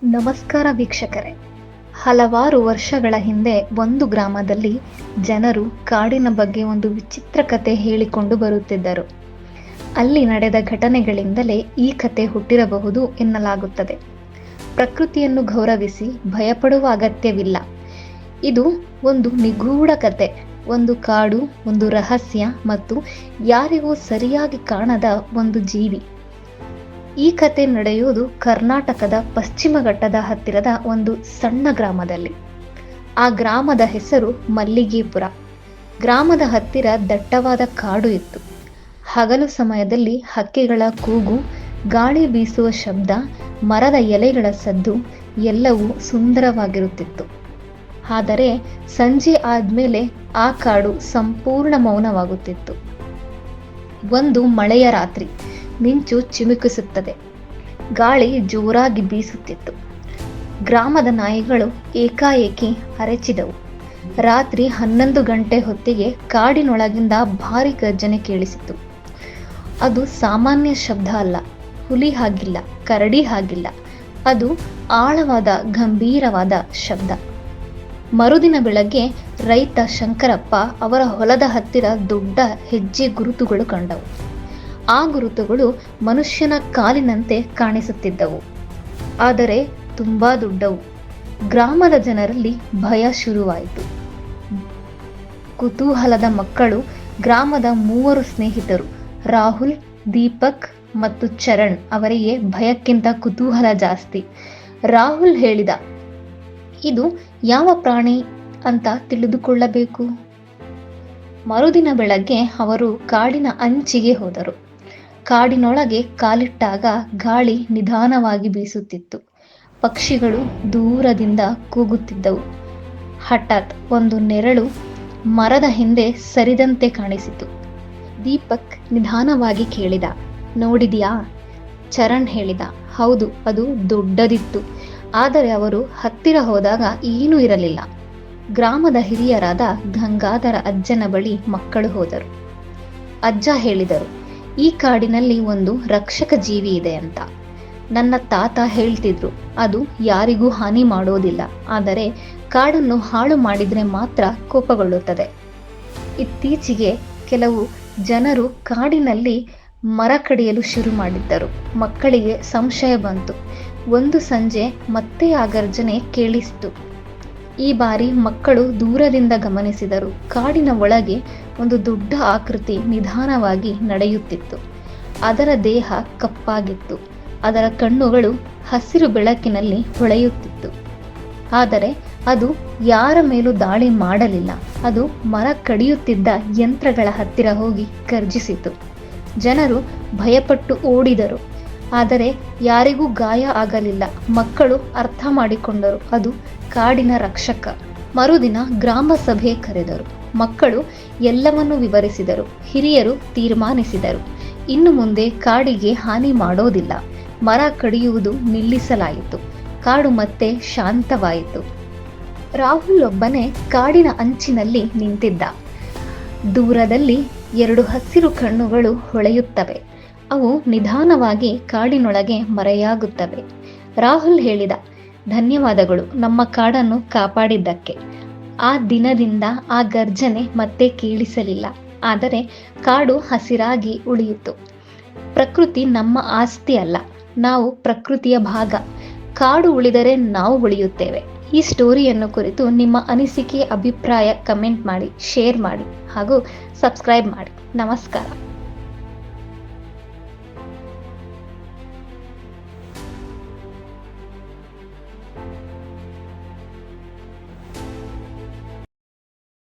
ನಮಸ್ಕಾರ ವೀಕ್ಷಕರೇ. ಹಲವಾರು ವರ್ಷಗಳ ಹಿಂದೆ ಒಂದು ಗ್ರಾಮದಲ್ಲಿ ಜನರು ಕಾಡಿನ ಬಗ್ಗೆ ಒಂದು ವಿಚಿತ್ರ ಕತೆ ಹೇಳಿಕೊಂಡು ಬರುತ್ತಿದ್ದರು. ಅಲ್ಲಿ ನಡೆದ ಘಟನೆಗಳಿಂದಲೇ ಈ ಕತೆ ಹುಟ್ಟಿರಬಹುದು ಎನ್ನಲಾಗುತ್ತದೆ. ಪ್ರಕೃತಿಯನ್ನು ಗೌರವಿಸಿ ಭಯಪಡುವ ಅಗತ್ಯವಿಲ್ಲ. ಇದು ಒಂದು ನಿಗೂಢ ಕತೆ, ಒಂದು ಕಾಡು, ಒಂದು ರಹಸ್ಯ ಮತ್ತು ಯಾರಿಗೂ ಸರಿಯಾಗಿ ಕಾಣದ ಒಂದು ಜೀವಿ. ಈ ಕತೆ ನಡೆಯುವುದು ಕರ್ನಾಟಕದ ಪಶ್ಚಿಮ ಘಟ್ಟದ ಹತ್ತಿರದ ಒಂದು ಸಣ್ಣ ಗ್ರಾಮದಲ್ಲಿ. ಆ ಗ್ರಾಮದ ಹೆಸರು ಮಲ್ಲಿಗೆಪುರ. ಗ್ರಾಮದ ಹತ್ತಿರ ದಟ್ಟವಾದ ಕಾಡು ಇತ್ತು. ಹಗಲು ಸಮಯದಲ್ಲಿ ಹಕ್ಕಿಗಳ ಕೂಗು, ಗಾಳಿ ಬೀಸುವ ಶಬ್ದ, ಮರದ ಎಲೆಗಳ ಸದ್ದು ಎಲ್ಲವೂ ಸುಂದರವಾಗಿರುತ್ತಿತ್ತು. ಆದರೆ ಸಂಜೆ ಆದ್ಮೇಲೆ ಆ ಕಾಡು ಸಂಪೂರ್ಣ ಮೌನವಾಗುತ್ತಿತ್ತು. ಒಂದು ಮಳೆಯ ರಾತ್ರಿ. ಮಿಂಚು ಚಿಮುಕಿಸುತ್ತದೆ. ಗಾಳಿ ಜೋರಾಗಿ ಬೀಸುತ್ತಿತ್ತು. ಗ್ರಾಮದ ನಾಯಿಗಳು ಏಕಾಏಕಿ ಅರಚಿದವು. ರಾತ್ರಿ 11 ಗಂಟೆ ಹೊತ್ತಿಗೆ ಕಾಡಿನೊಳಗಿಂದ ಭಾರಿ ಗರ್ಜನೆ ಕೇಳಿಸಿತು. ಅದು ಸಾಮಾನ್ಯ ಶಬ್ದ ಅಲ್ಲ. ಹುಲಿ ಹಾಗಿಲ್ಲ, ಕರಡಿ ಹಾಗಿಲ್ಲ. ಅದು ಆಳವಾದ ಗಂಭೀರವಾದ ಶಬ್ದ. ಮರುದಿನ ಬೆಳಗ್ಗೆ ರೈತ ಶಂಕರಪ್ಪ ಅವರ ಹೊಲದ ಹತ್ತಿರ ದೊಡ್ಡ ಹೆಜ್ಜೆ ಗುರುತುಗಳು ಕಂಡವು. ಆ ಗುರುತುಗಳು ಮನುಷ್ಯನ ಕಾಲಿನಂತೆ ಕಾಣಿಸುತ್ತಿದ್ದವು, ಆದರೆ ತುಂಬಾ ದೊಡ್ಡವು. ಗ್ರಾಮದ ಜನರಲ್ಲಿ ಭಯ ಶುರುವಾಯಿತು. ಕುತೂಹಲದ ಮಕ್ಕಳು, ಗ್ರಾಮದ 3 ಸ್ನೇಹಿತರು ರಾಹುಲ್, ದೀಪಕ್ ಮತ್ತು ಚರಣ್ ಅವರಿಗೆ ಭಯಕ್ಕಿಂತ ಕುತೂಹಲ ಜಾಸ್ತಿ. ರಾಹುಲ್ ಹೇಳಿದ, ಇದು ಯಾವ ಪ್ರಾಣಿ ಅಂತ ತಿಳಿದುಕೊಳ್ಳಬೇಕು. ಮರುದಿನ ಬೆಳಗ್ಗೆ ಅವರು ಕಾಡಿನ ಅಂಚಿಗೆ ಹೋದರು. ಕಾಡಿನೊಳಗೆ ಕಾಲಿಟ್ಟಾಗ ಗಾಳಿ ನಿಧಾನವಾಗಿ ಬೀಸುತ್ತಿತ್ತು. ಪಕ್ಷಿಗಳು ದೂರದಿಂದ ಕೂಗುತ್ತಿದ್ದವು. ಹಠಾತ್ ಒಂದು ನೆರಳು ಮರದ ಹಿಂದೆ ಸರಿದಂತೆ ಕಾಣಿಸಿತು. ದೀಪಕ್ ನಿಧಾನವಾಗಿ ಕೇಳಿದ, ನೋಡಿದ್ಯಾ? ಚರಣ್ ಹೇಳಿದ, ಹೌದು, ಅದು ದೊಡ್ಡದಿತ್ತು. ಆದರೆ ಅವರು ಹತ್ತಿರ ಹೋದಾಗ ಏನೂ ಇರಲಿಲ್ಲ. ಗ್ರಾಮದ ಹಿರಿಯರಾದ ಗಂಗಾಧರ ಅಜ್ಜನ ಬಳಿ ಮಕ್ಕಳು ಹೋದರು. ಅಜ್ಜ ಹೇಳಿದರು, ಈ ಕಾಡಿನಲ್ಲಿ ಒಂದು ರಕ್ಷಕ ಜೀವಿ ಇದೆ ಅಂತ. ನನ್ನ ತಾತ ಹೇಳ್ತಿದ್ರು, ಅದು ಯಾರಿಗೂ ಹಾನಿ ಮಾಡೋದಿಲ್ಲ, ಆದರೆ ಕಾಡನ್ನು ಹಾಳು ಮಾಡಿದ್ರೆ ಮಾತ್ರ ಕೋಪಗೊಳ್ಳುತ್ತದೆ. ಇತ್ತೀಚೆಗೆ ಕೆಲವು ಜನರು ಕಾಡಿನಲ್ಲಿ ಮರ ಕಡಿಯಲು ಶುರು ಮಾಡಿದ್ದರು. ಮಕ್ಕಳಿಗೆ ಸಂಶಯ ಬಂತು. ಒಂದು ಸಂಜೆ ಮತ್ತೆ ಆ ಗರ್ಜನೆ ಕೇಳಿಸಿತು. ಈ ಬಾರಿ ಮಕ್ಕಳು ದೂರದಿಂದ ಗಮನಿಸಿದರು. ಕಾಡಿನ ಒಳಗೆ ಒಂದು ದೊಡ್ಡ ಆಕೃತಿ ನಿಧಾನವಾಗಿ ನಡೆಯುತ್ತಿತ್ತು. ಅದರ ದೇಹ ಕಪ್ಪಾಗಿತ್ತು. ಅದರ ಕಣ್ಣುಗಳು ಹಸಿರು ಬೆಳಕಿನಲ್ಲಿ ಹೊಳೆಯುತ್ತಿತ್ತು. ಆದರೆ ಅದು ಯಾರ ಮೇಲೂ ದಾಳಿ ಮಾಡಲಿಲ್ಲ. ಅದು ಮರ ಕಡಿಯುತ್ತಿದ್ದ ಯಂತ್ರಗಳ ಹತ್ತಿರ ಹೋಗಿ ಗರ್ಜಿಸಿತು. ಜನರು ಭಯಪಟ್ಟು ಓಡಿದರು, ಆದರೆ ಯಾರಿಗೂ ಗಾಯ ಆಗಲಿಲ್ಲ. ಮಕ್ಕಳು ಅರ್ಥ ಮಾಡಿಕೊಂಡರು, ಅದು ಕಾಡಿನ ರಕ್ಷಕ. ಮರುದಿನ ಗ್ರಾಮ ಸಭೆ ಕರೆದರು. ಮಕ್ಕಳು ಎಲ್ಲವನ್ನೂ ವಿವರಿಸಿದರು. ಹಿರಿಯರು ತೀರ್ಮಾನಿಸಿದರು, ಇನ್ನು ಮುಂದೆ ಕಾಡಿಗೆ ಹಾನಿ ಮಾಡೋದಿಲ್ಲ. ಮರ ಕಡಿಯುವುದು ನಿಲ್ಲಿಸಲಾಯಿತು. ಕಾಡು ಮತ್ತೆ ಶಾಂತವಾಯಿತು. ರಾಹುಲ್ ಒಬ್ಬನೇ ಕಾಡಿನ ಅಂಚಿನಲ್ಲಿ ನಿಂತಿದ್ದ. ದೂರದಲ್ಲಿ 2 ಹಸಿರು ಕಣ್ಣುಗಳು ಹೊಳೆಯುತ್ತವೆ. ಅವು ನಿಧಾನವಾಗಿ ಕಾಡಿನೊಳಗೆ ಮರೆಯಾಗುತ್ತವೆ. ರಾಹುಲ್ ಹೇಳಿದ, ಧನ್ಯವಾದಗಳು ನಮ್ಮ ಕಾಡನ್ನು ಕಾಪಾಡಿದ್ದಕ್ಕೆ. ಆ ದಿನದಿಂದ ಆ ಗರ್ಜನೆ ಮತ್ತೆ ಕೇಳಿಸಲಿಲ್ಲ. ಆದರೆ ಕಾಡು ಹಸಿರಾಗಿ ಉಳಿಯಿತು. ಪ್ರಕೃತಿ ನಮ್ಮ ಆಸ್ತಿ ಅಲ್ಲ, ನಾವು ಪ್ರಕೃತಿಯ ಭಾಗ. ಕಾಡು ಉಳಿದರೆ ನಾವು ಉಳಿಯುತ್ತೇವೆ. ಈ ಸ್ಟೋರಿಯನ್ನು ಕುರಿತು ನಿಮ್ಮ ಅನಿಸಿಕೆ, ಅಭಿಪ್ರಾಯ ಕಮೆಂಟ್ ಮಾಡಿ, ಶೇರ್ ಮಾಡಿ ಹಾಗೂ ಸಬ್ಸ್ಕ್ರೈಬ್ ಮಾಡಿ. ನಮಸ್ಕಾರ.